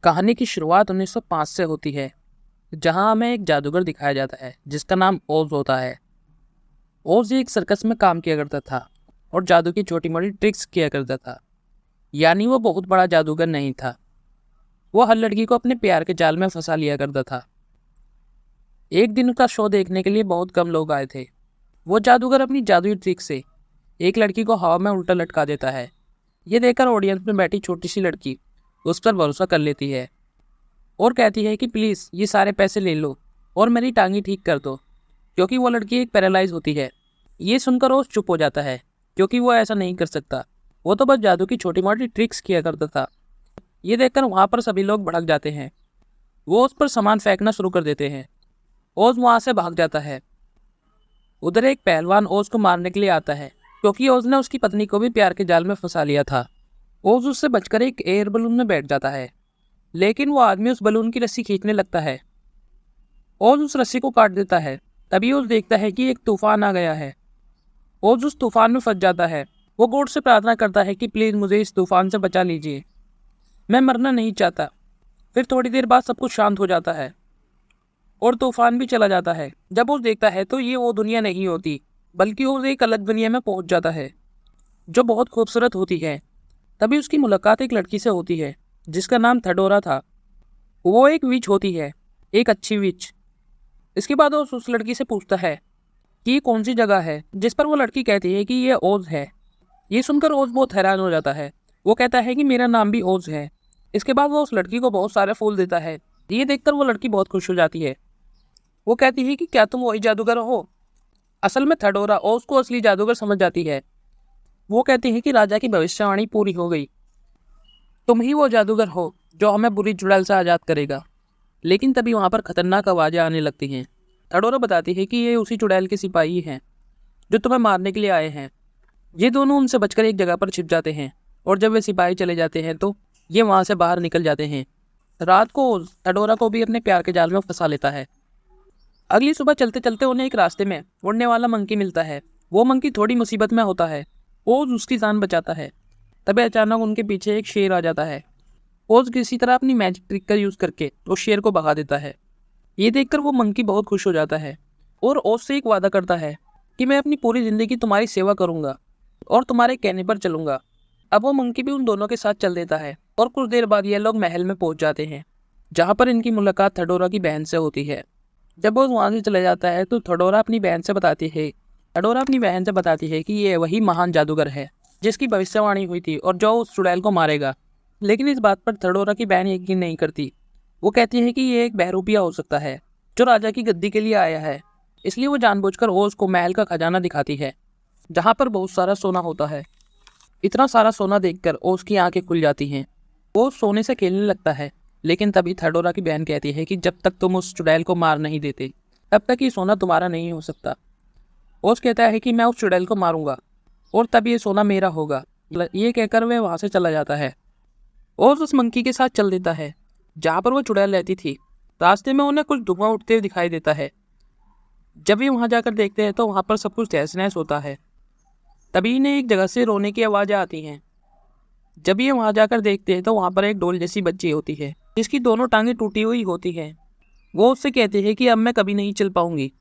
कहानी की शुरुआत 1905 से होती है, जहां हमें एक जादूगर दिखाया जाता है जिसका नाम ओज होता है। ओज एक सर्कस में काम किया करता था और जादू की छोटी मोटी ट्रिक्स किया करता था। यानी वो बहुत बड़ा जादूगर नहीं था। वो हर लड़की को अपने प्यार के जाल में फंसा लिया करता था। एक दिन का शो देखने के लिए बहुत कम लोग आए थे। वो जादूगर अपनी जादुई ट्रिक से एक लड़की को हवा में उल्टा लटका देता है। ये देखकर ऑडियंस में बैठी छोटी सी लड़की उस पर भरोसा कर लेती है और कहती है कि प्लीज़ ये सारे पैसे ले लो और मेरी टांगी ठीक कर दो, क्योंकि वो लड़की एक पैरालाइज होती है। ये सुनकर ओज चुप हो जाता है, क्योंकि वो ऐसा नहीं कर सकता। वो तो बस जादू की छोटी मोटी ट्रिक्स किया करता था। ये देखकर वहाँ पर सभी लोग भड़क जाते हैं। वो उस पर सामान फेंकना शुरू कर देते हैं। ओज वहाँ से भाग जाता है। उधर एक पहलवान ओज को मारने के लिए आता है, क्योंकि ओज ने उसकी पत्नी को भी प्यार के जाल में फंसा लिया था। ओज उससे बचकर एक एयर बलून में बैठ जाता है, लेकिन वो आदमी उस बलून की रस्सी खींचने लगता है। ओज उस रस्सी को काट देता है। तभी ओज देखता है कि एक तूफान आ गया है। ओज उस तूफान में फंस जाता है। वो गॉड से प्रार्थना करता है कि प्लीज़ मुझे इस तूफान से बचा लीजिए, मैं मरना नहीं चाहता। फिर थोड़ी देर बाद सब कुछ शांत हो जाता है और तूफान भी चला जाता है। जब ओज देखता है तो ये वो दुनिया नहीं होती, बल्कि ओज एक अलग दुनिया में पहुंच जाता है जो बहुत खूबसूरत होती है। तभी उसकी मुलाकात एक लड़की से होती है जिसका नाम थडोरा था। वो एक विच होती है, एक अच्छी विच। इसके बाद वो उस लड़की से पूछता है कि ये कौन सी जगह है, जिस पर वो लड़की कहती है कि ये ओज है। ये सुनकर ओज बहुत हैरान हो जाता है। वो कहता है कि मेरा नाम भी ओज है। इसके बाद वो उस लड़की को बहुत सारे फूल देता है। ये देखकर वो लड़की बहुत खुश हो जाती है। वो कहती है कि क्या तुम वही जादूगर हो? असल में थडोरा ओज को असली जादूगर समझ जाती है। वो कहती है कि राजा की भविष्यवाणी पूरी हो गई, तुम ही वो जादूगर हो जो हमें बुरी चुड़ैल से आज़ाद करेगा। लेकिन तभी वहाँ पर खतरनाक आवाज़ें आने लगती हैं। थडोरा बताती है कि ये उसी चुड़ैल के सिपाही हैं जो तुम्हें मारने के लिए आए हैं। ये दोनों उनसे बचकर एक जगह पर छिप जाते हैं और जब वे सिपाही चले जाते हैं तो ये वहाँ से बाहर निकल जाते हैं। रात को थडोरा को भी अपने प्यार के जाल में फंसा लेता है। अगली सुबह चलते चलते उन्हें एक रास्ते में उड़ने वाला मंकी मिलता है। वो मंकी थोड़ी मुसीबत में होता है। ओज उसकी जान बचाता है। तभी अचानक उनके पीछे एक शेर आ जाता है। ओज किसी तरह अपनी मैजिक ट्रिक का यूज़ करके उस शेर को भगा देता है। ये देखकर वो मंकी बहुत खुश हो जाता है और ओज से एक वादा करता है कि मैं अपनी पूरी ज़िंदगी तुम्हारी सेवा करूँगा और तुम्हारे कहने पर चलूँगा। अब वो मंकी भी उन दोनों के साथ चल देता है और कुछ देर बाद ये लोग महल में पहुँच जाते हैं, जहाँ पर इनकी मुलाकात थडोरा की बहन से होती है। जब वो वहाँ से चले जाता है तो थडोरा अपनी बहन से बताती है कि ये वही महान जादूगर है जिसकी भविष्यवाणी हुई थी और जो उस चुड़ैल को मारेगा। लेकिन इस बात पर थडोरा की बहन यकीन नहीं करती। वो कहती है कि ये एक बहरूपिया हो सकता है जो राजा की गद्दी के लिए आया है। इसलिए वो जानबूझकर ओज को महल का खजाना दिखाती है, जहाँ पर बहुत सारा सोना होता है। इतना सारा सोना देखकर ओज की आंखें खुल जाती हैं। वो सोने से खेलने लगता है, लेकिन तभी थडोरा की बहन कहती है कि जब तक तुम उस चुड़ैल को मार नहीं देते तब तक ये सोना तुम्हारा नहीं हो सकता। ओज कहता है कि मैं उस चुड़ैल को मारूंगा और तब ये सोना मेरा होगा। ये कहकर वह वहाँ से चला जाता है। ओज उस मंकी के साथ चल देता है जहाँ पर वो चुड़ैल रहती थी। रास्ते में उन्हें कुछ धुआं उठते हुए दिखाई देता है। जब ये वहाँ जाकर देखते हैं तो वहाँ पर सब कुछ तहस नहस होता है। तभी इन्हें एक जगह से रोने की आवाज़ें आती हैं। जब ये वहाँ जाकर देखते हैं तो वहाँ पर एक डोल जैसी बच्ची होती है जिसकी दोनों टांगें टूटी हुई होती हैं। वो उससे कहती है कि अब मैं कभी नहीं चल पाऊंगी।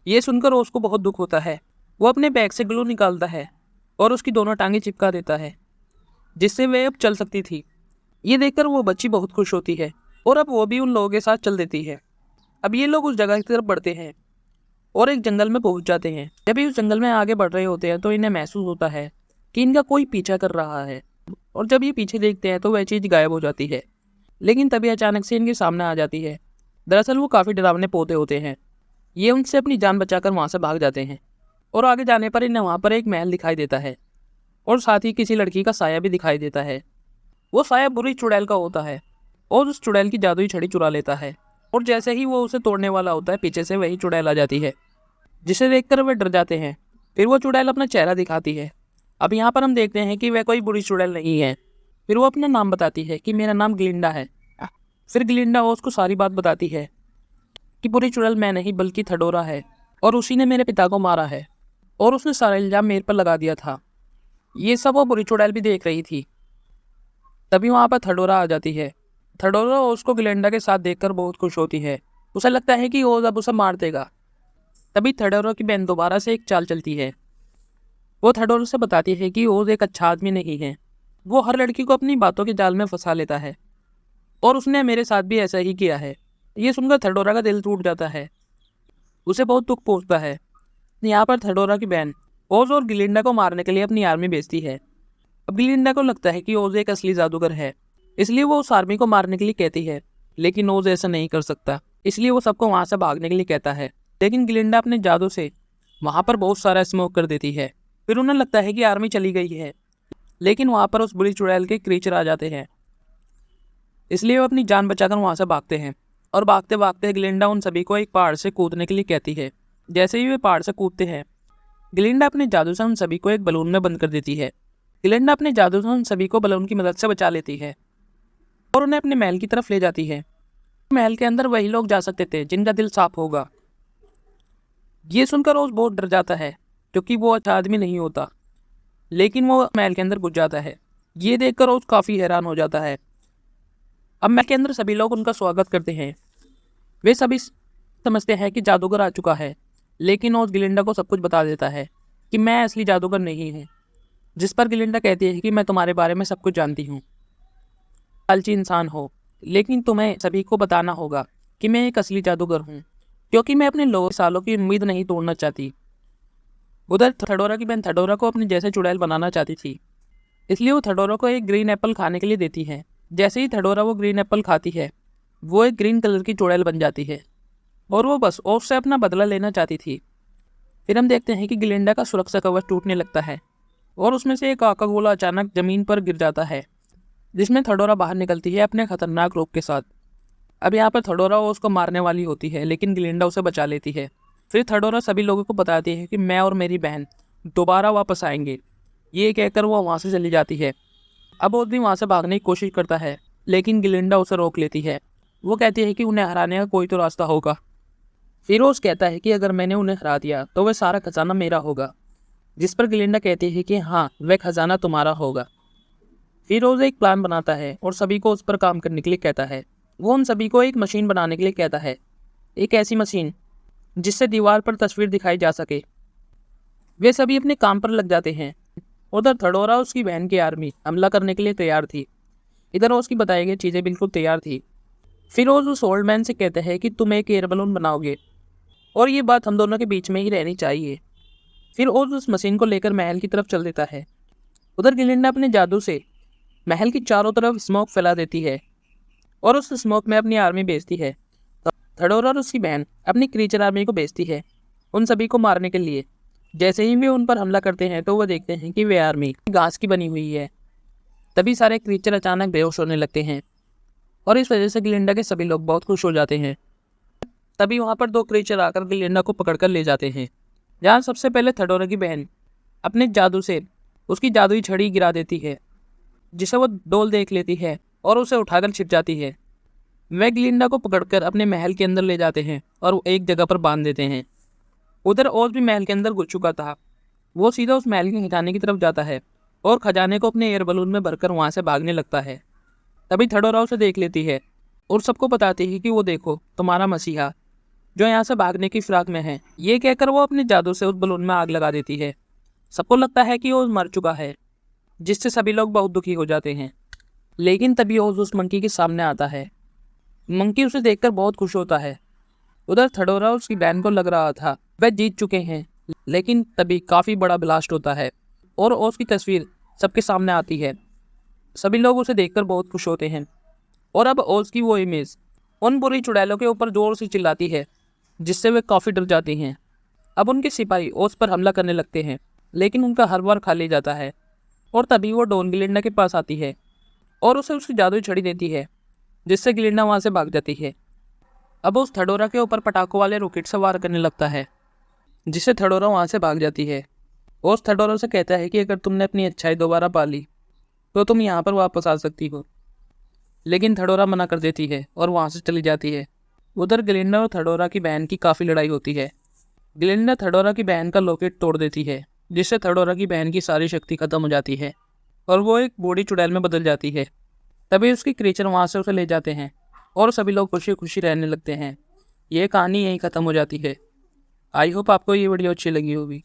ये सुनकर ओज को बहुत दुख होता है। वो अपने बैग से ग्लू निकालता है और उसकी दोनों टांगें चिपका देता है, जिससे वह अब चल सकती थी। ये देखकर वो बच्ची बहुत खुश होती है और अब वो भी उन लोगों के साथ चल देती है। अब ये लोग उस जगह की तरफ बढ़ते हैं और एक जंगल में पहुंच जाते हैं। जब ये उस जंगल में आगे बढ़ रहे होते हैं तो इन्हें महसूस होता है कि इनका कोई पीछा कर रहा है, और जब ये पीछे देखते हैं तो वह चीज़ गायब हो जाती है। लेकिन तभी अचानक से इनके सामने आ जाती है। दरअसल वो काफ़ी डरावने पौधे होते हैं। ये उनसे अपनी जान बचाकर वहाँ से भाग जाते हैं और आगे जाने पर इन्हें वहाँ पर एक महल दिखाई देता है और साथ ही किसी लड़की का साया भी दिखाई देता है। वो साया बुरी चुड़ैल का होता है और उस चुड़ैल की जादुई छड़ी चुरा लेता है, और जैसे ही वो उसे तोड़ने वाला होता है पीछे से वही चुड़ैल आ जाती है, जिसे देखकर वे डर जाते हैं। फिर वो चुड़ैल अपना चेहरा दिखाती है। अब यहाँ पर हम देखते हैं कि वह कोई बुरी चुड़ैल नहीं है। फिर वो अपना नाम बताती है कि मेरा नाम ग्लिंडा है। फिर ग्लिंडा उसको सारी बात बताती है कि बुरी चुड़ैल मैं नहीं बल्कि थडोरा है, और उसी ने मेरे पिता को मारा है और उसने सारा इल्जाम मेरे पर लगा दिया था। ये सब वो बुरी चुड़ैल भी देख रही थी। तभी वहाँ पर थडोरा आ जाती है। थडोरा ओज को ग्लिंडा के साथ देखकर बहुत खुश होती है। उसे लगता है कि ओज अब उसे मार देगा। तभी थडोरा की बहन दोबारा से एक चाल चलती है। वो थडोरा से बताती है कि ओज एक अच्छा आदमी नहीं है। वो हर लड़की को अपनी बातों के जाल में फंसा लेता है और उसने मेरे साथ भी ऐसा ही किया है। ये सुनकर थडोरा का दिल टूट जाता है। उसे बहुत दुख पहुंचता है। यहाँ पर थडोरा की बहन ओज और ग्लिंडा को मारने के लिए अपनी आर्मी भेजती है। अब ग्लिंडा को लगता है कि ओज एक असली जादूगर है, इसलिए वो उस आर्मी को मारने के लिए कहती है। लेकिन ओज ऐसा नहीं कर सकता, इसलिए वो सबको वहाँ से भागने के लिए कहता है। लेकिन ग्लिंडा अपने जादू से वहाँ पर बहुत सारा स्मोक कर देती है। फिर उन्हें लगता है कि आर्मी चली गई है, लेकिन वहाँ पर उस बुरी चुड़ैल के क्रीचर आ जाते हैं, इसलिए वो अपनी जान बचाकर वहाँ से भागते हैं। और भागते भागते ग्लिंडा उन सभी को एक पहाड़ से कूदने के लिए कहती है। जैसे ही वे पहाड़ से कूदते हैं, ग्लिंडा अपने जादू से उन सभी को एक बलून में बंद कर देती है। ग्लिंडा अपने जादू से उन सभी को बलून की मदद से बचा लेती है और उन्हें अपने महल की तरफ ले जाती है। महल के अंदर वही लोग जा सकते थे जिनका दिल साफ होगा। ये सुनकर रोज बहुत डर जाता है, क्योंकि वो अच्छा आदमी नहीं होता। लेकिन वो महल के अंदर घुस जाता है। ये देखकर रोज काफ़ी हैरान हो जाता है। अब महल के अंदर सभी लोग उनका स्वागत करते हैं। वे सभी समझते हैं कि जादूगर आ चुका है, लेकिन ओज ग्लिंडा को सब कुछ बता देता है कि मैं असली जादूगर नहीं हूँ। जिस पर ग्लिंडा कहती है कि मैं तुम्हारे बारे में सब कुछ जानती हूँ, लालची इंसान हो, लेकिन तुम्हें सभी को बताना होगा कि मैं एक असली जादूगर हूँ, क्योंकि मैं अपने लोगों सालों की उम्मीद नहीं तोड़ना चाहती। उधर थडोरा की बहन थडोरा को अपने जैसे चुड़ैल बनाना चाहती थी, इसलिए वो थडोरा को एक ग्रीन एप्पल खाने के लिए देती है। जैसे ही थडोरा वो ग्रीन एप्पल खाती है, वो एक ग्रीन कलर की चुड़ैल बन जाती है और वो बस ओज से अपना बदला लेना चाहती थी। फिर हम देखते हैं कि ग्लिंडा का सुरक्षा कवच टूटने लगता है और उसमें से एक आका गोला अचानक जमीन पर गिर जाता है, जिसमें थडोरा बाहर निकलती है अपने खतरनाक रूप के साथ। अब यहाँ पर थडोरा ओज को मारने वाली होती है, लेकिन ग्लिंडा उसे बचा लेती है। फिर थडोरा सभी लोगों को बताती है कि मैं और मेरी बहन दोबारा वापस आएंगे। ये कहकर वो वहाँ से चली जाती है। अब ओज भी वहाँ से भागने की कोशिश करता है, लेकिन ग्लिंडा उसे रोक लेती है। वो कहती है कि उन्हें हराने का कोई तो रास्ता होगा। फिर ओज कहता है कि अगर मैंने उन्हें हरा दिया तो वह सारा खजाना मेरा होगा, जिस पर ग्लिंडा कहती है कि हाँ, वह खजाना तुम्हारा होगा। फिर ओज एक प्लान बनाता है और सभी को उस पर काम करने के लिए कहता है। वो उन सभी को एक मशीन बनाने के लिए कहता है, एक ऐसी मशीन जिससे दीवार पर तस्वीर दिखाई जा सके। वे सभी अपने काम पर लग जाते हैं। उधर थडोरा उसकी बहन की आर्मी हमला करने के लिए तैयार थी। इधर उसकी बताई गई चीज़ें बिल्कुल तैयार थी। फिर ओज उस ओल्ड मैन से कहते हैं कि तुम एक एयर बलून बनाओगे और ये बात हम दोनों के बीच में ही रहनी चाहिए। फिर ओज उस मशीन को लेकर महल की तरफ चल देता है। उधर ग्लिंडा अपने जादू से महल की चारों तरफ स्मोक फैला देती है और उस स्मोक में अपनी आर्मी भेजती है। थडोरा और उसकी बहन अपनी क्रीचर आर्मी को भेजती है उन सभी को मारने के लिए। जैसे ही वे उन पर हमला करते हैं तो वह देखते हैं कि वे आर्मी घास की बनी हुई है। तभी सारे क्रीचर अचानक बेहोश होने लगते हैं और इस वजह से ग्लिंडा के सभी लोग बहुत खुश हो जाते हैं। तभी वहाँ पर दो क्रीचर आकर ग्लिंडा को पकड़कर ले जाते हैं, जहाँ सबसे पहले थडोरा की बहन अपने जादू से उसकी जादुई छड़ी गिरा देती है, जिसे वो डोल देख लेती है और उसे उठाकर छिप जाती है। वे ग्लिंडा को पकड़कर अपने महल के अंदर ले जाते हैं और वो एक जगह पर बांध देते हैं। उधर ओज भी महल के अंदर घुस चुका था। वो सीधा उस महल के खजाने की तरफ जाता है और खजाने को अपने एयर बलून में भरकर वहाँ से भागने लगता है। तभी थडोरा उसे देख लेती है और सबको बताती है कि वो देखो, तुम्हारा मसीहा जो यहाँ से भागने की फिराक में है। ये कहकर वो अपने जादू से उस बलून में आग लगा देती है। सबको लगता है कि ओज मर चुका है, जिससे सभी लोग बहुत दुखी हो जाते हैं। लेकिन तभी ओज उस मंकी के सामने आता है। मंकी उसे देखकर बहुत खुश होता है। उधर थडोरा उसकी बहन को लग रहा था वह जीत चुके हैं, लेकिन तभी काफ़ी बड़ा ब्लास्ट होता है और ओज की तस्वीर सबके सामने आती है। सभी लोग उसे देखकर बहुत खुश होते हैं और अब ओज की वो इमेज उन बुरी चुड़ैलों के ऊपर जोर से चिल्लाती है, जिससे वे काफ़ी डर जाती हैं। अब उनके सिपाही ओज पर हमला करने लगते हैं, लेकिन उनका हर बार खा ले जाता है। और तभी वो डॉन ग्लिंडा के पास आती है और उसे उसकी जादुई छड़ी देती है, जिससे ग्लिंडा वहाँ से भाग जाती है। अब उस थडोरा के ऊपर पटाखों वाले रॉकेट से वार करने लगता है, जिससे थडोरा वहाँ से भाग जाती है। और उस थडोरा से कहता है कि अगर तुमने अपनी अच्छाई दोबारा पा ली तो तुम यहाँ पर वापस आ सकती हो। लेकिन थडोरा मना कर देती है और वहाँ से चली जाती है। उधर ग्लिंडा और थडोरा की बहन की काफ़ी लड़ाई होती है। ग्लिंडा थडोरा की बहन का लॉकेट तोड़ देती है, जिससे थडोरा की बहन की सारी शक्ति खत्म हो जाती है और वो एक बूढ़ी चुड़ैल में बदल जाती है। तभी उसके क्रिएचर वहाँ से उसे ले जाते हैं और सभी लोग खुशी खुशी रहने लगते हैं। ये कहानी यहीं ख़त्म हो जाती है। आई होप आपको ये वीडियो अच्छी लगी होगी।